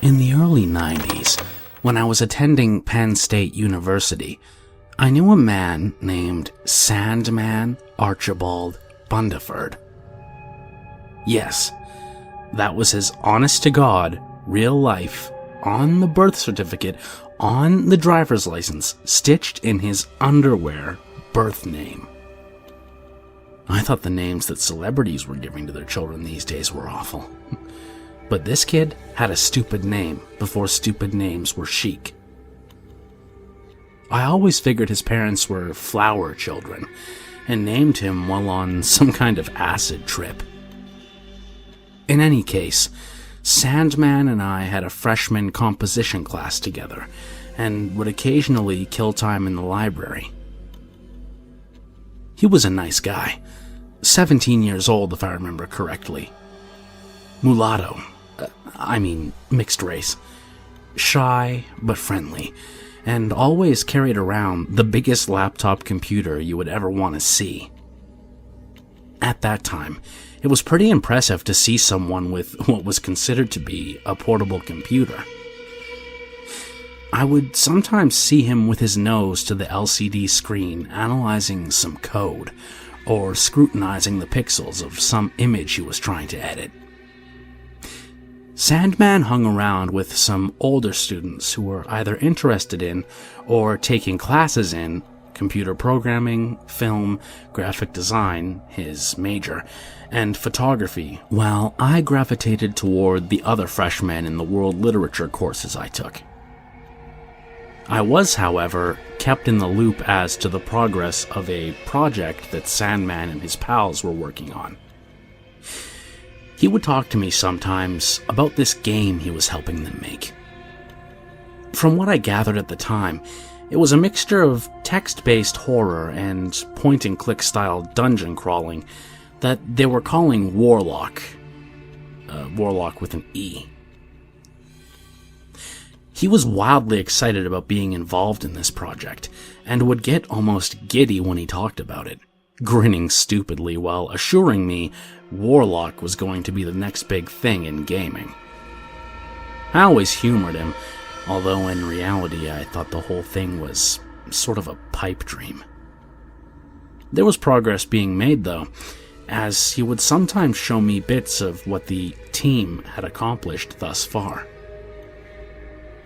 In the early 90s, when I was attending Penn State University, I knew a man named Sandman Archibald Bundeford. Yes, that was his honest-to-God, real-life, on the birth certificate, on the driver's license, stitched in his underwear birth name. I thought the names that celebrities were giving to their children these days were awful. But this kid had a stupid name before stupid names were chic. I always figured his parents were flower children and named him while on some kind of acid trip. In any case, Sandman and I had a freshman composition class together and would occasionally kill time in the library. He was a nice guy, 17 years old if I remember correctly. Mulatto. Mixed race. Shy, but friendly, and always carried around the biggest laptop computer you would ever want to see. At that time, it was pretty impressive to see someone with what was considered to be a portable computer. I would sometimes see him with his nose to the LCD screen analyzing some code, or scrutinizing the pixels of some image he was trying to edit. Sandman hung around with some older students who were either interested in or taking classes in computer programming, film, graphic design, his major, and photography, while I gravitated toward the other freshmen in the world literature courses I took. I was, however, kept in the loop as to the progress of a project that Sandman and his pals were working on. He would talk to me sometimes about this game he was helping them make. From what I gathered at the time, it was a mixture of text-based horror and point-and-click style dungeon crawling that they were calling Warlock. Warlock with an E. He was wildly excited about being involved in this project, and would get almost giddy when he talked about it, grinning stupidly while assuring me Warlock was going to be the next big thing in gaming. I always humored him, although in reality I thought the whole thing was sort of a pipe dream. There was progress being made, though, as he would sometimes show me bits of what the team had accomplished thus far.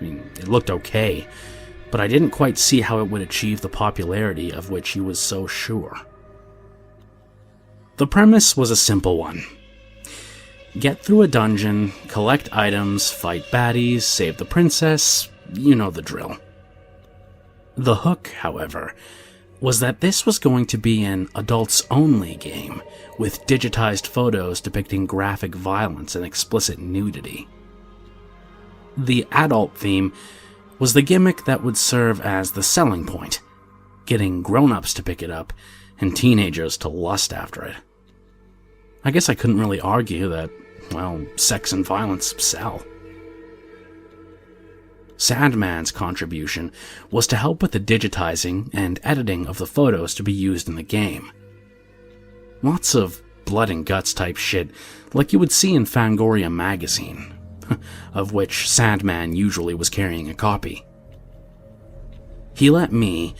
It looked okay, but I didn't quite see how it would achieve the popularity of which he was so sure. The premise was a simple one. Get through a dungeon, collect items, fight baddies, save the princess, you know the drill. The hook, however, was that this was going to be an adults-only game, with digitized photos depicting graphic violence and explicit nudity. The adult theme was the gimmick that would serve as the selling point, getting grown-ups to pick it up and teenagers to lust after it. I guess I couldn't really argue that, well, sex and violence sell. Sandman's contribution was to help with the digitizing and editing of the photos to be used in the game. Lots of blood and guts type shit like you would see in Fangoria magazine, of which Sandman usually was carrying a copy. He let me,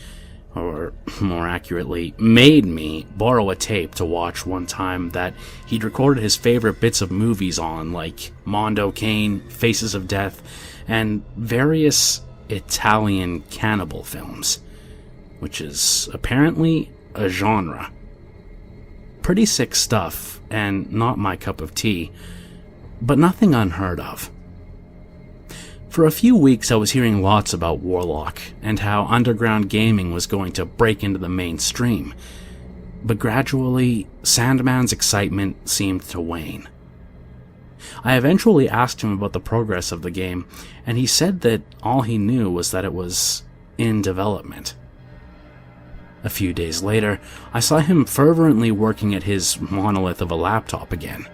or more accurately, made me borrow a tape to watch one time that he'd recorded his favorite bits of movies on, like Mondo Cane, Faces of Death, and various Italian cannibal films, which is apparently a genre. Pretty sick stuff, and not my cup of tea, but nothing unheard of. For a few weeks I was hearing lots about Warlock, and how underground gaming was going to break into the mainstream, but gradually, Sandman's excitement seemed to wane. I eventually asked him about the progress of the game, and he said that all he knew was that it was in development. A few days later, I saw him fervently working at his monolith of a laptop again.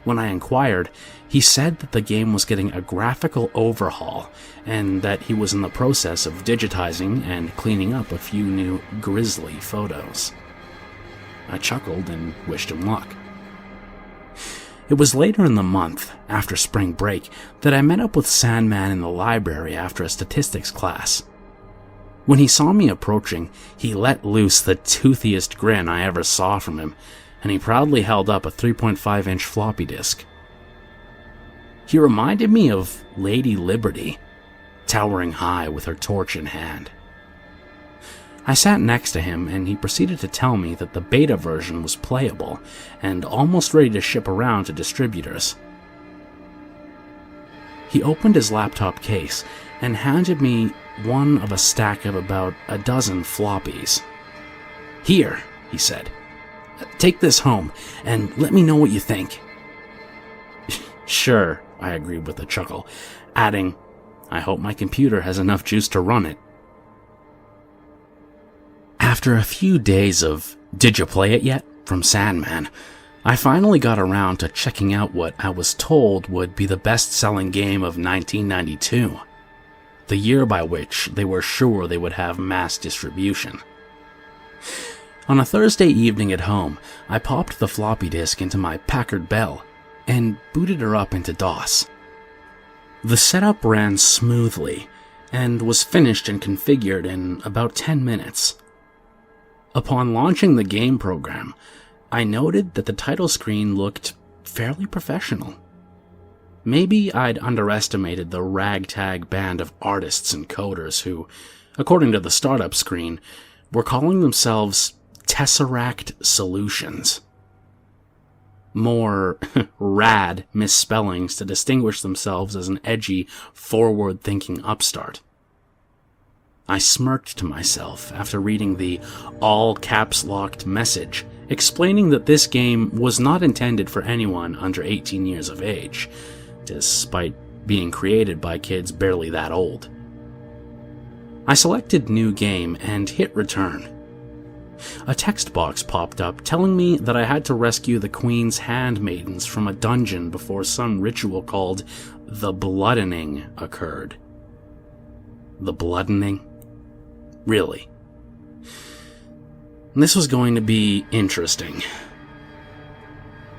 When I inquired, he said that the game was getting a graphical overhaul, and that he was in the process of digitizing and cleaning up a few new grisly photos. I chuckled and wished him luck. It was later in the month, after spring break, that I met up with Sandman in the library after a statistics class. When he saw me approaching, he let loose the toothiest grin I ever saw from him, and he proudly held up a 3.5-inch floppy disk. He reminded me of Lady Liberty, towering high with her torch in hand. I sat next to him, and he proceeded to tell me that the beta version was playable and almost ready to ship around to distributors. He opened his laptop case and handed me one of a stack of about a dozen floppies. "Here," he said. "Take this home, and let me know what you think." "Sure," I agreed with a chuckle, adding, "I hope my computer has enough juice to run it." After a few days of "Did you play it yet?" from Sandman, I finally got around to checking out what I was told would be the best-selling game of 1992, the year by which they were sure they would have mass distribution. On a Thursday evening at home, I popped the floppy disk into my Packard Bell and booted her up into DOS. The setup ran smoothly and was finished and configured in about 10 minutes. Upon launching the game program, I noted that the title screen looked fairly professional. Maybe I'd underestimated the ragtag band of artists and coders who, according to the startup screen, were calling themselves Tesseract Solutions. More rad misspellings to distinguish themselves as an edgy, forward-thinking upstart. I smirked to myself after reading the all-caps-locked message explaining that this game was not intended for anyone under 18 years of age, despite being created by kids barely that old. I selected New Game and hit Return. A text box popped up telling me that I had to rescue the Queen's handmaidens from a dungeon before some ritual called the Bloodening occurred. The Bloodening? Really? This was going to be interesting.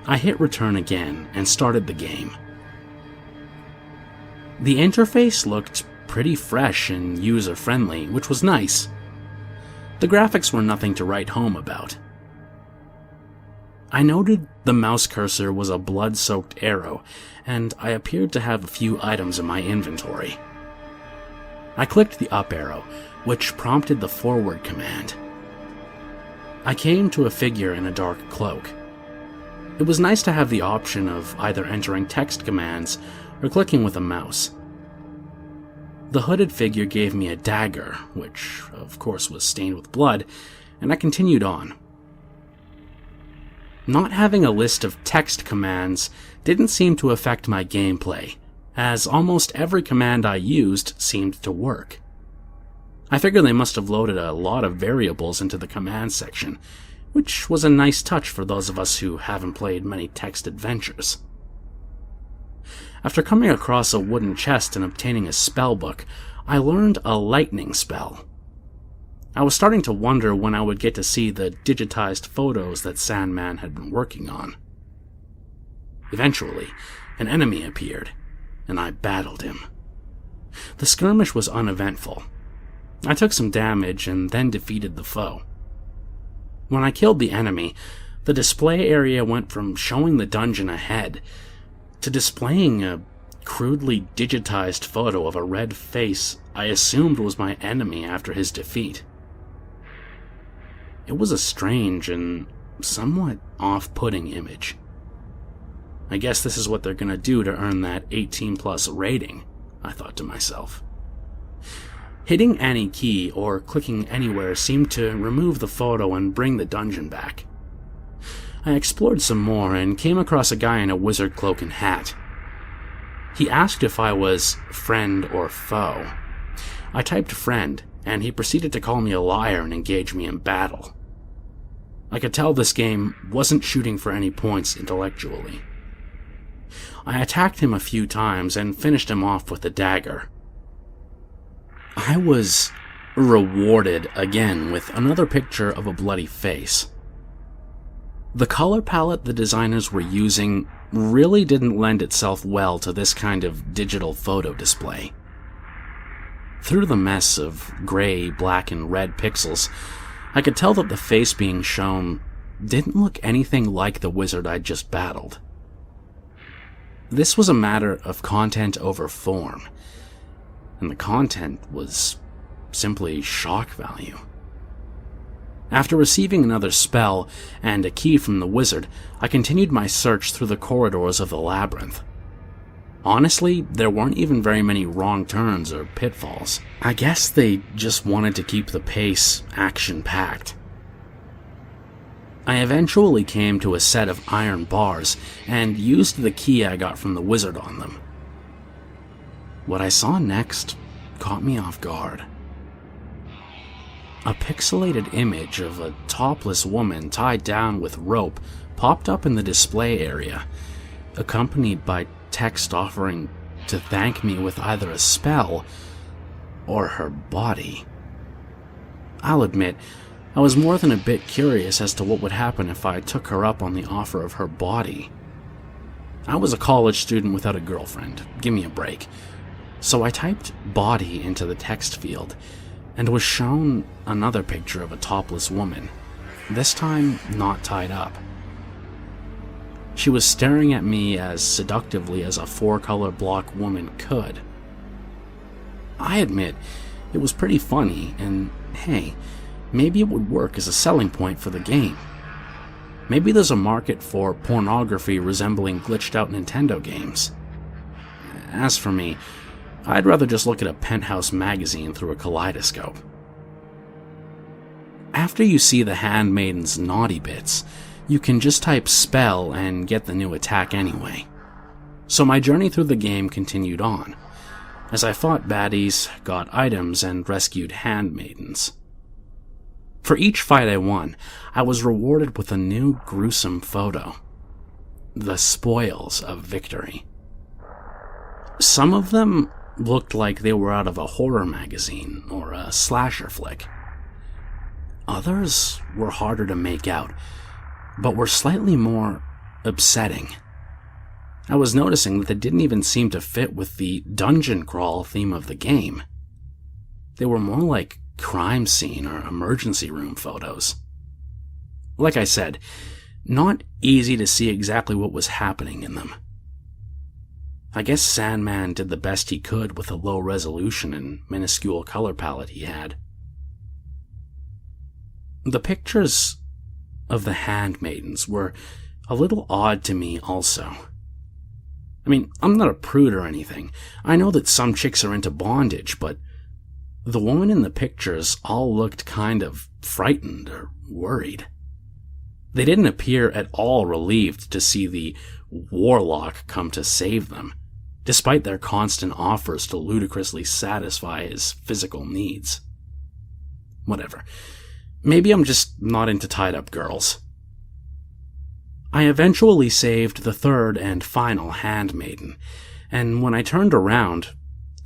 I hit Return again and started the game. The interface looked pretty fresh and user-friendly, which was nice. The graphics were nothing to write home about. I noted the mouse cursor was a blood-soaked arrow, and I appeared to have a few items in my inventory. I clicked the up arrow, which prompted the forward command. I came to a figure in a dark cloak. It was nice to have the option of either entering text commands or clicking with a mouse. The hooded figure gave me a dagger, which of course was stained with blood, and I continued on. Not having a list of text commands didn't seem to affect my gameplay, as almost every command I used seemed to work. I figure they must have loaded a lot of variables into the command section, which was a nice touch for those of us who haven't played many text adventures. After coming across a wooden chest and obtaining a spell book, I learned a lightning spell. I was starting to wonder when I would get to see the digitized photos that Sandman had been working on. Eventually, an enemy appeared, and I battled him. The skirmish was uneventful. I took some damage and then defeated the foe. When I killed the enemy, the display area went from showing the dungeon ahead to displaying a crudely digitized photo of a red face I assumed was my enemy after his defeat. It was a strange and somewhat off-putting image. I guess this is what they're gonna do to earn that 18+ rating, I thought to myself. Hitting any key or clicking anywhere seemed to remove the photo and bring the dungeon back. I explored some more and came across a guy in a wizard cloak and hat. He asked if I was friend or foe. I typed friend, and he proceeded to call me a liar and engage me in battle. I could tell this game wasn't shooting for any points intellectually. I attacked him a few times and finished him off with a dagger. I was rewarded again with another picture of a bloody face. The color palette the designers were using really didn't lend itself well to this kind of digital photo display. Through the mess of gray, black, and red pixels, I could tell that the face being shown didn't look anything like the wizard I'd just battled. This was a matter of content over form, and the content was simply shock value. After receiving another spell and a key from the wizard, I continued my search through the corridors of the labyrinth. Honestly, there weren't even very many wrong turns or pitfalls. I guess they just wanted to keep the pace action-packed. I eventually came to a set of iron bars and used the key I got from the wizard on them. What I saw next caught me off guard. A pixelated image of a topless woman tied down with rope popped up in the display area, accompanied by text offering to thank me with either a spell or her body. I'll admit, I was more than a bit curious as to what would happen if I took her up on the offer of her body. I was a college student without a girlfriend, give me a break. So I typed body into the text field, and was shown another picture of a topless woman, this time not tied up. She was staring at me as seductively as a 4-color block woman could. I admit, it was pretty funny, and hey, maybe it would work as a selling point for the game. Maybe there's a market for pornography resembling glitched out Nintendo games. As for me, I'd rather just look at a Penthouse magazine through a kaleidoscope. After you see the handmaiden's naughty bits, you can just type spell and get the new attack anyway. So my journey through the game continued on, as I fought baddies, got items, and rescued handmaidens. For each fight I won, I was rewarded with a new gruesome photo. The spoils of victory. Some of them looked like they were out of a horror magazine or a slasher flick. Others were harder to make out, but were slightly more upsetting. I was noticing that they didn't even seem to fit with the dungeon crawl theme of the game. They were more like crime scene or emergency room photos. Like I said, not easy to see exactly what was happening in them. I guess Sandman did the best he could with the low resolution and minuscule color palette he had. The pictures of the handmaidens were a little odd to me also. I mean, I'm not a prude or anything. I know that some chicks are into bondage, but the women in the pictures all looked kind of frightened or worried. They didn't appear at all relieved to see the warlock come to save them, despite their constant offers to ludicrously satisfy his physical needs. Whatever. Maybe I'm just not into tied-up girls. I eventually saved the third and final handmaiden, and when I turned around,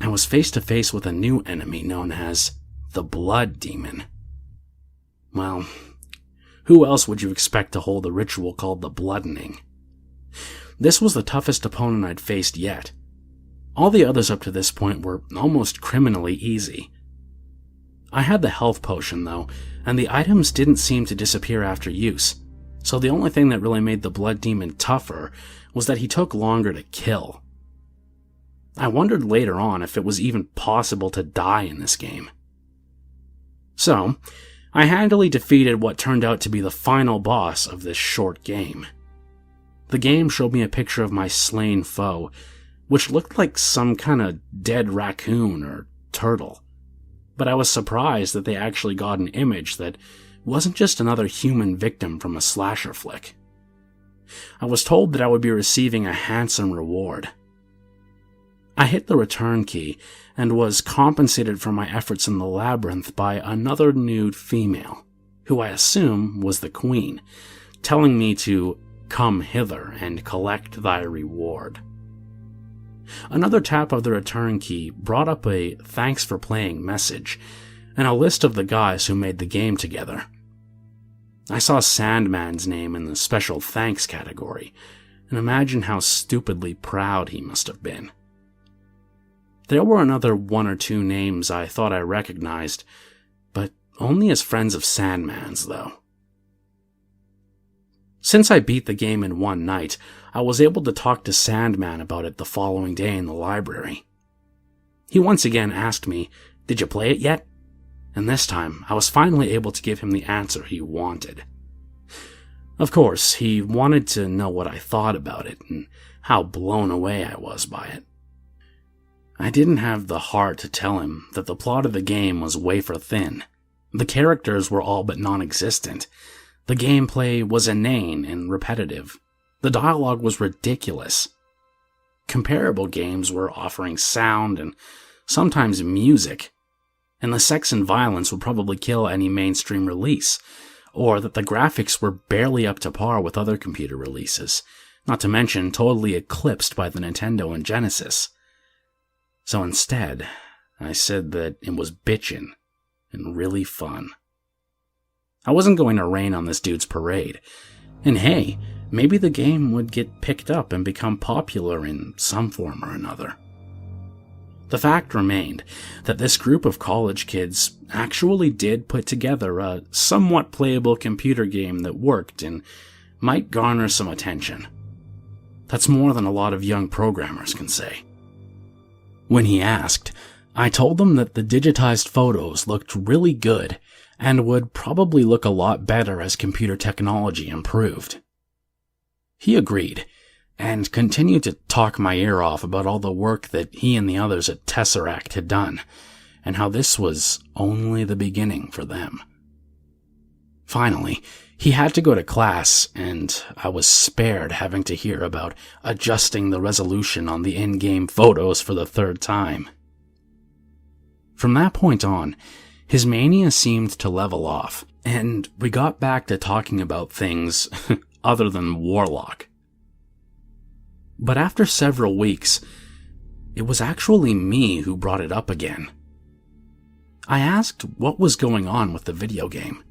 I was face to face with a new enemy known as the Blood Demon. Well, who else would you expect to hold a ritual called the Bloodening? This was the toughest opponent I'd faced yet. All the others up to this point were almost criminally easy. I had the health potion though, and the items didn't seem to disappear after use, so the only thing that really made the Blood Demon tougher was that he took longer to kill. I wondered later on if it was even possible to die in this game. So, I handily defeated what turned out to be the final boss of this short game. The game showed me a picture of my slain foe, which looked like some kind of dead raccoon or turtle. But I was surprised that they actually got an image that wasn't just another human victim from a slasher flick. I was told that I would be receiving a handsome reward. I hit the return key and was compensated for my efforts in the labyrinth by another nude female, who I assume was the queen, telling me to come hither and collect thy reward. Another tap of the return key brought up a thanks for playing message and a list of the guys who made the game together. I saw Sandman's name in the special thanks category, and imagine how stupidly proud he must have been. There were another one or two names I thought I recognized, but only as friends of Sandman's, though. Since I beat the game in one night, I was able to talk to Sandman about it the following day in the library. He once again asked me, "Did you play it yet?" And this time, I was finally able to give him the answer he wanted. Of course, he wanted to know what I thought about it and how blown away I was by it. I didn't have the heart to tell him that the plot of the game was wafer thin. The characters were all but non-existent. The gameplay was inane and repetitive. The dialogue was ridiculous. Comparable games were offering sound and sometimes music, and the sex and violence would probably kill any mainstream release, or that the graphics were barely up to par with other computer releases, not to mention totally eclipsed by the Nintendo and Genesis. So instead, I said that it was bitchin' and really fun. I wasn't going to rain on this dude's parade, and hey, maybe the game would get picked up and become popular in some form or another. The fact remained that this group of college kids actually did put together a somewhat playable computer game that worked and might garner some attention. That's more than a lot of young programmers can say. When he asked, I told him that the digitized photos looked really good and would probably look a lot better as computer technology improved. He agreed, and continued to talk my ear off about all the work that he and the others at Tesseract had done, and how this was only the beginning for them. Finally, he had to go to class, and I was spared having to hear about adjusting the resolution on the in-game photos for the third time. From that point on, his mania seemed to level off, and we got back to talking about things other than Warlock. But after several weeks, it was actually me who brought it up again. I asked what was going on with the video game.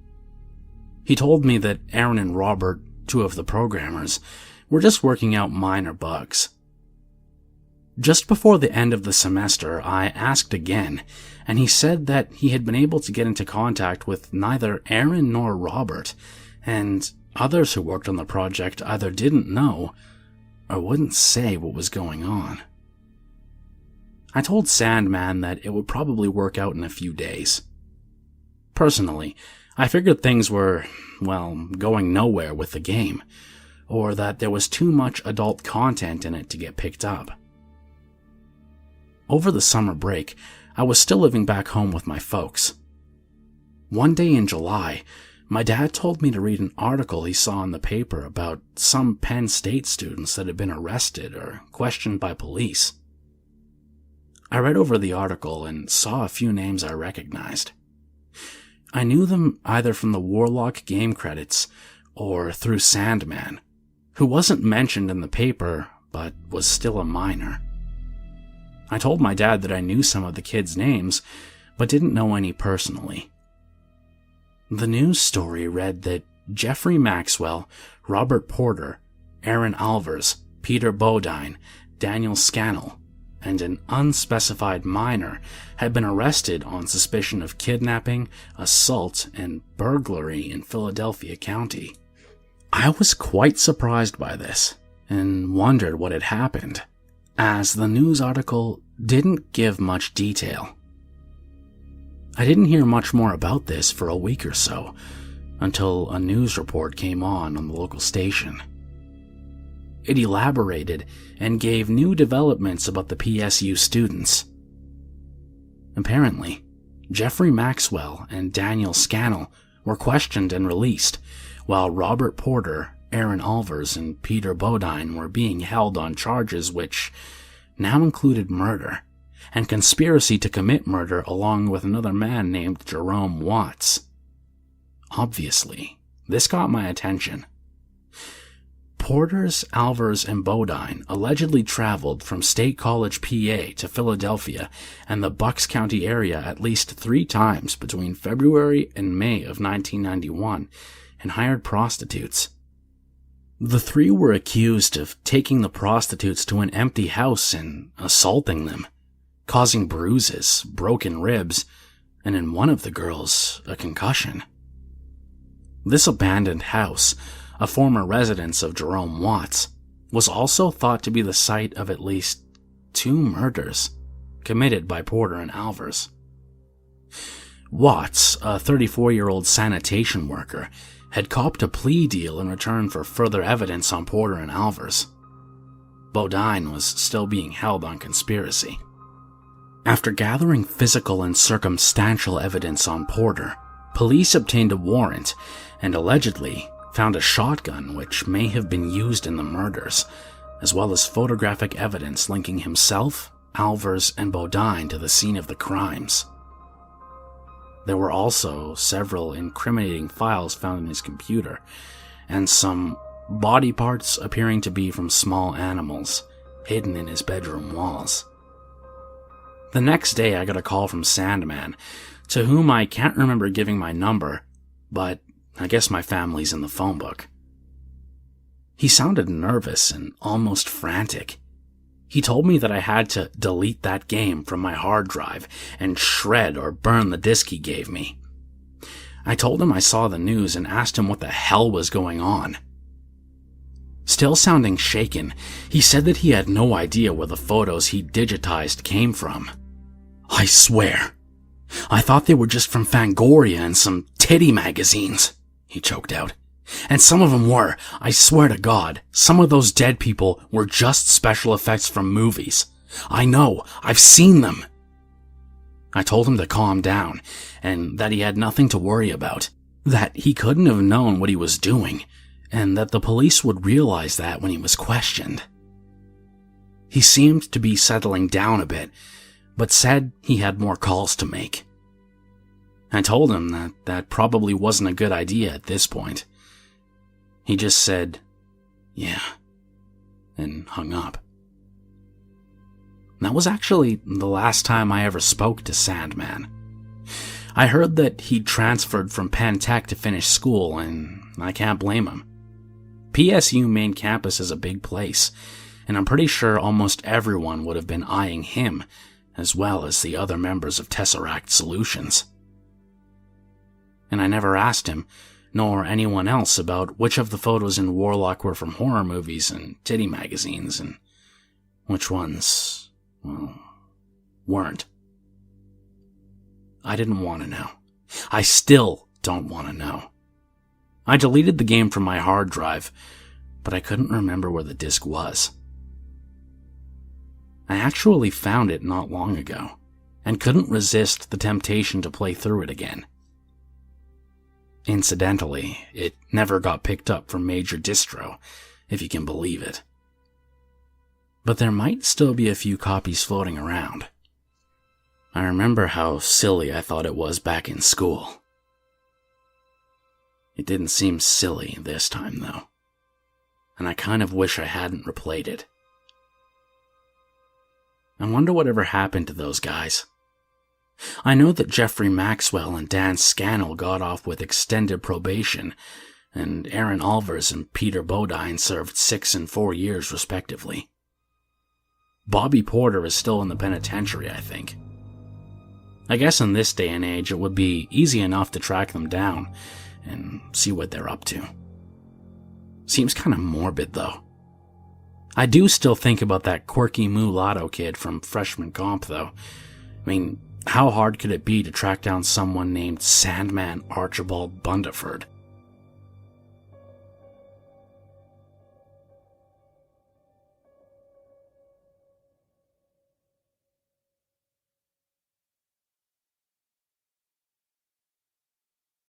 He told me that Aaron and Robert, two of the programmers, were just working out minor bugs. Just before the end of the semester, I asked again, and he said that he had been able to get into contact with neither Aaron nor Robert, and others who worked on the project either didn't know or wouldn't say what was going on. I told Sandman that it would probably work out in a few days. Personally, I figured things were, going nowhere with the game, or that there was too much adult content in it to get picked up. Over the summer break, I was still living back home with my folks. One day in July, my dad told me to read an article he saw in the paper about some Penn State students that had been arrested or questioned by police. I read over the article and saw a few names I recognized. I knew them either from the Warlock game credits or through Sandman, who wasn't mentioned in the paper but was still a minor. I told my dad that I knew some of the kids' names, but didn't know any personally. The news story read that Jeffrey Maxwell, Robert Porter, Aaron Alvers, Peter Bodine, Daniel Scannell, and an unspecified minor had been arrested on suspicion of kidnapping, assault, and burglary in Philadelphia County. I was quite surprised by this, and wondered what had happened, as the news article didn't give much detail. I didn't hear much more about this for a week or so, until a news report came on the local station. It elaborated and gave new developments about the PSU students. Apparently, Jeffrey Maxwell and Daniel Scannell were questioned and released, while Robert Porter, Aaron Alvers, and Peter Bodine were being held on charges which now included murder and conspiracy to commit murder along with another man named Jerome Watts. Obviously, this got my attention. Porters, Alvers, and Bodine allegedly traveled from State College, PA to Philadelphia and the Bucks County area at least 3 times between February and May of 1991 and hired prostitutes. The three were accused of taking the prostitutes to an empty house and assaulting them, causing bruises, broken ribs, and in one of the girls, a concussion. This abandoned house, a former residence of Jerome Watts, was also thought to be the site of at least 2 murders committed by Porter and Alvars. Watts, a 34-year-old sanitation worker, had copped a plea deal in return for further evidence on Porter and Alvars. Bodine was still being held on conspiracy. After gathering physical and circumstantial evidence on Porter, police obtained a warrant and allegedly found a shotgun which may have been used in the murders, as well as photographic evidence linking himself, Alvars, and Bodine to the scene of the crimes. There were also several incriminating files found in his computer, and some body parts appearing to be from small animals hidden in his bedroom walls. The next day I got a call from Sandman, to whom I can't remember giving my number, but I guess my family's in the phone book. He sounded nervous and almost frantic. He told me that I had to delete that game from my hard drive and shred or burn the disk he gave me. I told him I saw the news and asked him what the hell was going on. Still sounding shaken, he said that he had no idea where the photos he digitized came from. "I swear, I thought they were just from Fangoria and some titty magazines," he choked out. "And some of them were. I swear to God, some of those dead people were just special effects from movies. I know, I've seen them." I told him to calm down, and that he had nothing to worry about, that he couldn't have known what he was doing, and that the police would realize that when he was questioned. He seemed to be settling down a bit, but said he had more calls to make. I told him that that probably wasn't a good idea at this point. He just said, "Yeah," and hung up. That was actually the last time I ever spoke to Sandman. I heard that he'd transferred from Penn Tech to finish school, and I can't blame him. PSU main campus is a big place, and I'm pretty sure almost everyone would have been eyeing him, as well as the other members of Tesseract Solutions. And I never asked him, nor anyone else, about which of the photos in Warlock were from horror movies and titty magazines, and which ones, well, weren't. I didn't want to know. I still don't want to know. I deleted the game from my hard drive, but I couldn't remember where the disc was. I actually found it not long ago, and couldn't resist the temptation to play through it again. Incidentally, it never got picked up from Major Distro, if you can believe it. But there might still be a few copies floating around. I remember how silly I thought it was back in school. It didn't seem silly this time, though, and I kind of wish I hadn't replayed it. I wonder whatever happened to those guys. I know that Jeffrey Maxwell and Dan Scannell got off with extended probation, and Aaron Alvars and Peter Bodine served 6 and 4 years respectively. Bobby Porter is still in the penitentiary, I think. I guess in this day and age it would be easy enough to track them down and see what they're up to. Seems kind of morbid, though. I do still think about that quirky mulatto kid from freshman comp, though. I mean, how hard could it be to track down someone named Sandman Archibald Bundeford?